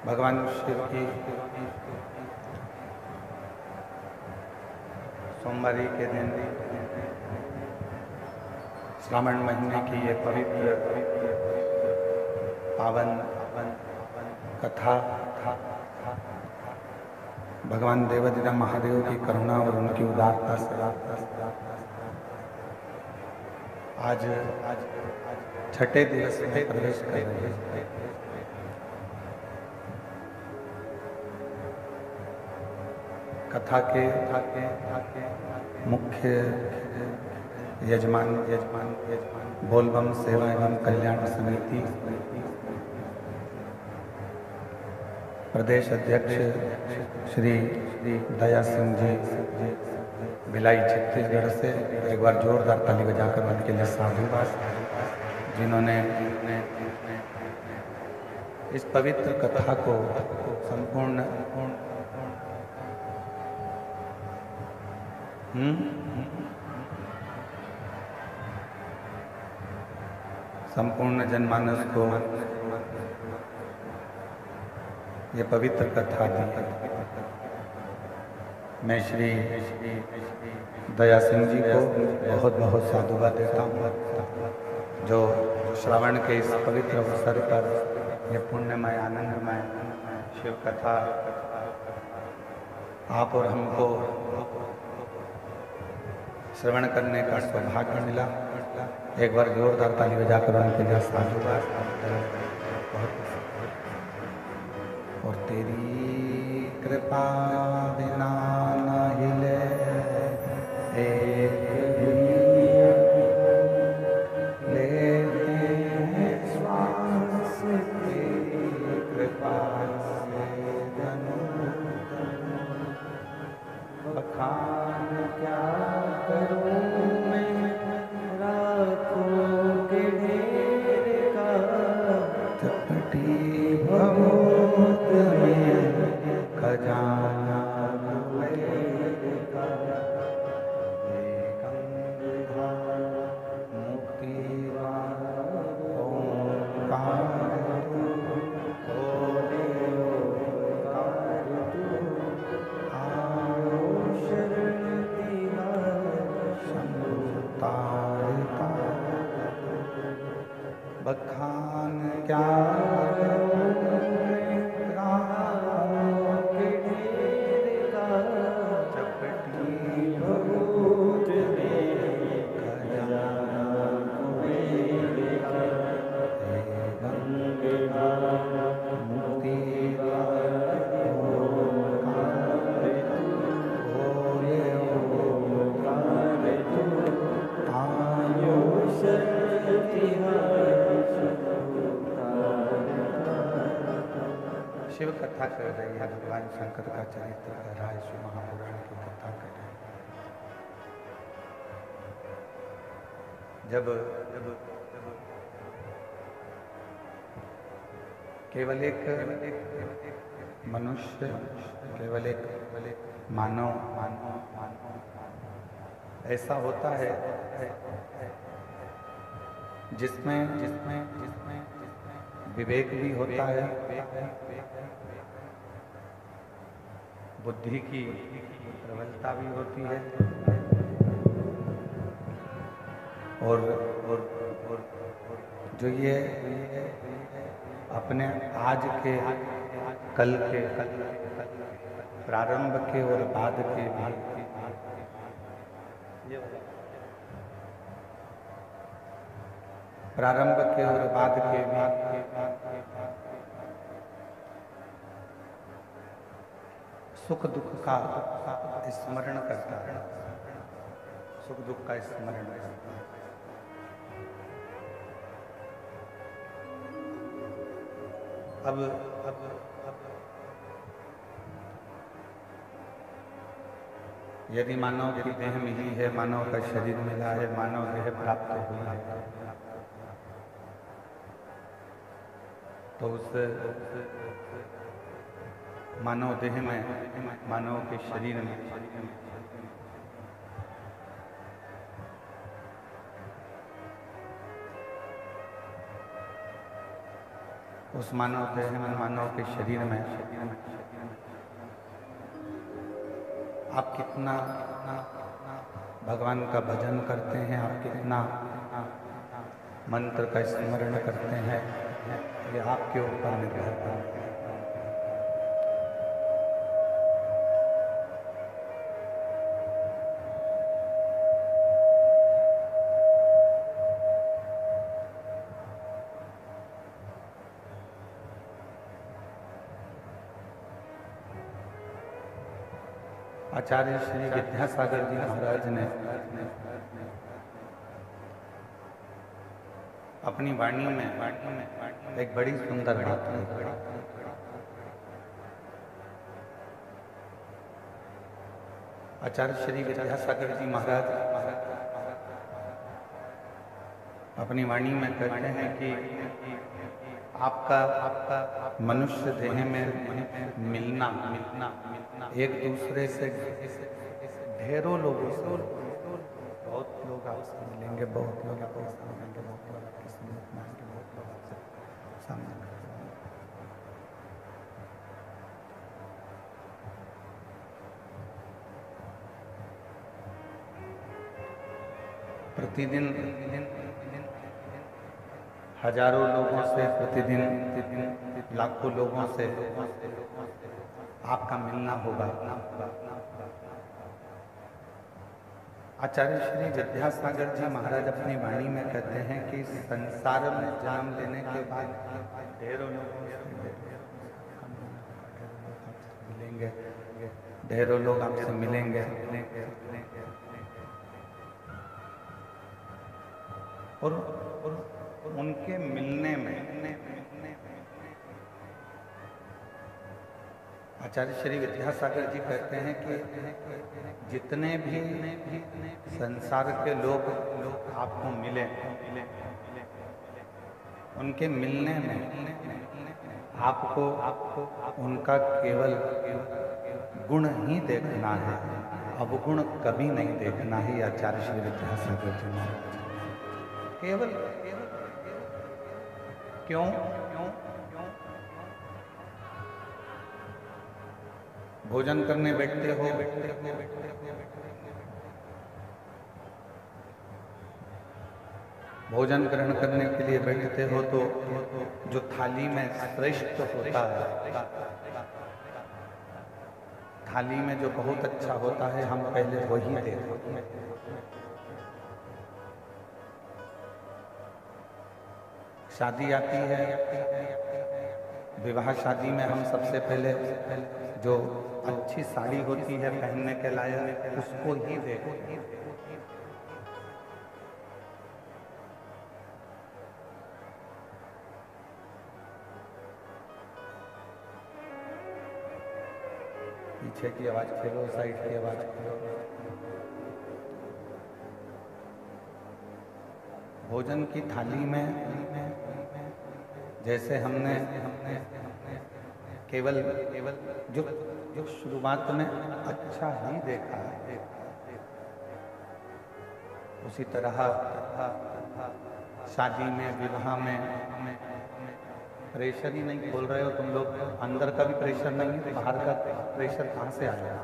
भगवान शिव की सोमवारी के दिन श्रावण महीने की ये पवित्र पावन कथा भगवान देवाधिदेव महादेव की करुणा और उनकी उदारता से आज छठे दिवस में प्रवेश कर रहे हैं। कथा के मुख्य यजमान बोलबम सेवा एवं कल्याण समिति प्रदेश अध्यक्ष श्री दया सिंह जी भिलाई छत्तीसगढ़ से एक बार जोरदार ताली बजाकर उनके लिए साधुवाद, जिन्होंने इस पवित्र कथा को संपूर्ण जनमानस को ये पवित्र कथा दी। मैं श्री दया सिंह जी को बहुत बहुत साधुवाद देता हूँ, जो श्रावण के इस पवित्र अवसर पर यह पुण्यमय आनंदमय शिव कथा आप और हमको श्रवण करने का सौभाग्य मिला। एक बार जोरदार ताली बजाकर उनके लिए साधुवाद। और तेरी कृपा बिना न हिले एक लेते हैं श्वास, तेरी कृपा से बखान क्या करूं मैं रातों के ढेर का, चपटी भमोत में खजाना बखान क्या शिव कथा कर रही है। भगवान शंकर का चरित्र कर रहा है, शिव महापुराण की कथा कर रहे हैं। जब केवल एक मनुष्य, केवल एक मानव ऐसा होता है जिसमें विवेक भी होता है, बुद्धि की प्रबलता भी होती है, और जो ये अपने आज के, कल के, प्रारंभ के और बाद के प्रारंभ के और बाद के सुख दुख का स्मरण करता है, सुख दुख का स्मरण करता है। अब यदि मानव की देह मिली है, मानव का शरीर मिला है, मानव देह प्राप्त हुआ है, तो उस मानव देह में, मानव के शरीर में उस मानव देह में, मानव के शरीर में आप कितना भगवान का भजन करते हैं, आप कितना मंत्र का स्मरण करते हैं, ये आपके ऊपर निर्भर करता है। आचार्य श्री विद्यासागर जी महाराज ने अपनी वाणी में एक बड़ी सुंदर बात कही। आचार्य श्री विद्यासागर जी महाराज अपनी वाणी में कहते हैं कि आपका मनुष्य देह में मिलना एक दूसरे से ढेरों लोगों से, बहुत लोग आपसे मिलेंगे, बहुत लोग आपको मिलेंगे, बहुत लोग आपकी सुनत मानेंगे, बहुत लोग आपसे सामने मिलेंगे। प्रतिदिन हजारों लोगों से, प्रतिदिन लाखों लोगों से आपका मिलना होगा। आचार्य श्री विद्यासागर जी महाराज अपनी वाणी में कहते हैं कि संसार में जन्म लेने के बाद ढेरों लोगों से मिलेंगे, ढेरों लोग आपसे मिलेंगे, और उनके मिलने में आचार्य श्री विद्यासागर जी कहते हैं कि जितने भी संसार के लोग आपको मिले, उनके मिलने में आपको उनका केवल गुण ही देखना है, अवगुण कभी नहीं देखना ही। आचार्य श्री विद्यासागर जी महाराज केवल क्यों भोजन करने बैठते हो, भोजन ग्रहण करने के लिए बैठते हो तो जो थाली में श्रेष्ठ होता है, थाली में जो बहुत अच्छा होता है, हम पहले वही देखते हैं। शादी आती है, विवाह शादी में हम सबसे पहले जो अच्छी साड़ी होती है पहनने के लायक, उसको ही देखते हैं। पीछे की आवाज खेलो, साइड की आवाज खेलो। भोजन की थाली में जैसे हमने केवल जो शुरुआत में अच्छा ही देखा है, उसी तरह शादी में, विवाह में प्रेशर ही नहीं बोल रहे हो तुम लोग, अंदर का भी प्रेशर नहीं है, बाहर का प्रेशर कहाँ से आया?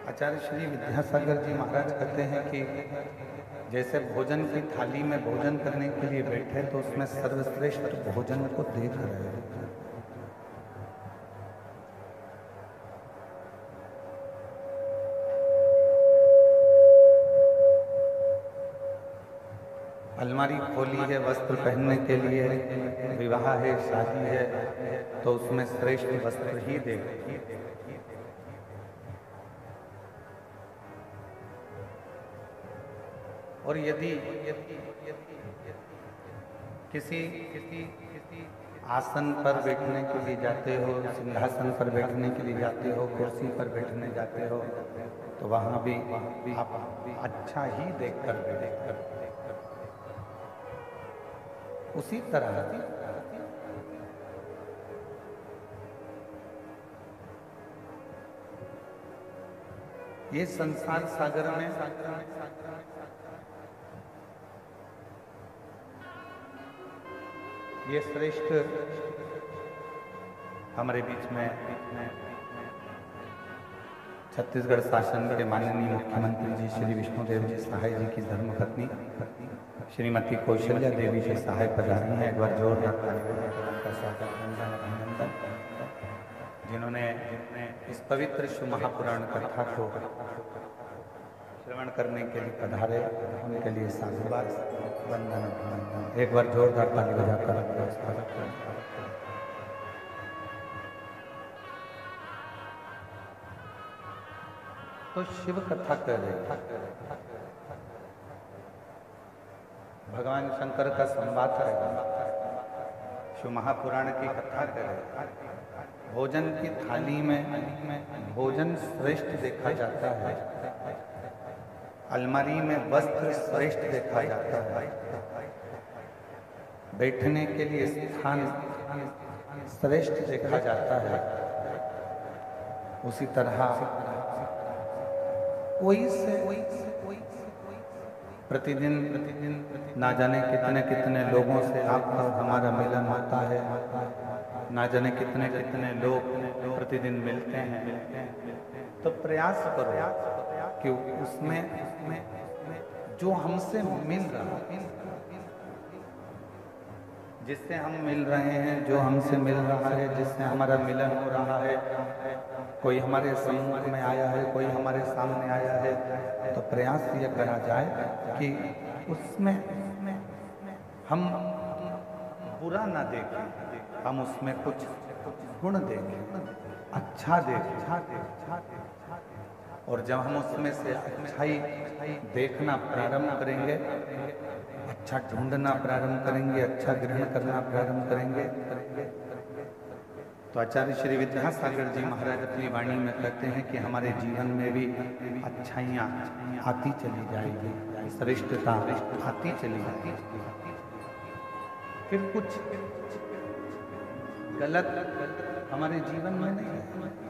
आचार्य श्री विद्यासागर जी महाराज कहते हैं कि जैसे भोजन की थाली में भोजन करने के लिए बैठे तो उसमें सर्वश्रेष्ठ भोजन को देख रहे हैं। अलमारी खोली है वस्त्र पहनने के लिए, विवाह है, शादी है, तो उसमें श्रेष्ठ वस्त्र ही देखिए। और यदि किसी आसन पर बैठने के लिए जाते हो, सिंहासन पर बैठने के लिए जाते हो, कुर्सी पर बैठने जाते हो, तो वहाँ भी आप अच्छा ही देखकर बैठकर, उसी तरह ये संसार सागर में ये श्रेष्ठ हमारे बीच में छत्तीसगढ़ शासन के माननीय मुख्यमंत्री जी श्री विष्णुदेव जी सहाय जी की धर्मपत्नी श्रीमती कौशल्या देवी जी सहाय पधारी हैं। एक बार जोरदार का स्वागत अभिनंदन, जिन्होंने इस पवित्र शिव महापुराण कथा को श्रवण करने के लिए पधारे, उनके लिए साधुवाद वंदन अभिनंदन। एक बार जोरदार ताली बजाकर स्वागत करें। तो शिव कथा कर रहे, भगवान शंकर का संवाद करेगा, शिव महापुराण की कथा करे। भोजन की थाली में भोजन श्रेष्ठ देखा जाता है, अलमारी में वस्त्र श्रेष्ठ देखा जाता है, बैठने के लिए स्थान श्रेष्ठ देखा जाता है। उसी तरह कोई से प्रतिदिन ना जाने कितने कितने लोगों से आपका हमारा मिलन होता है, ना जाने कितने कितने लोग प्रतिदिन मिलते हैं। तो प्रयास करो कि उसमें जो हमसे मिल रहा है, जिससे हम मिल रहे हैं, जो हमसे मिल रहा है, जिससे हमारा मिलन हो रहा है, कोई हमारे सम्मुख में आया है, कोई हमारे सामने आया है, तो प्रयास ये करा जाए कि उसमें हम बुरा ना देखें, हम उसमें कुछ गुण देखें, अच्छा देखें। और जब हम उसमें से अच्छाई देखना प्रारंभ करेंगे, अच्छा ढूंढना प्रारंभ करेंगे, अच्छा ग्रहण करना प्रारंभ करेंगे, तो आचार्य श्री विद्यासागर जी महाराज अपनी वाणी में कहते हैं कि हमारे जीवन में भी अच्छाइयाँ आती चली जाएगी, श्रेष्ठता आती चली जाएगी। फिर कुछ गलत हमारे जीवन में नहीं है।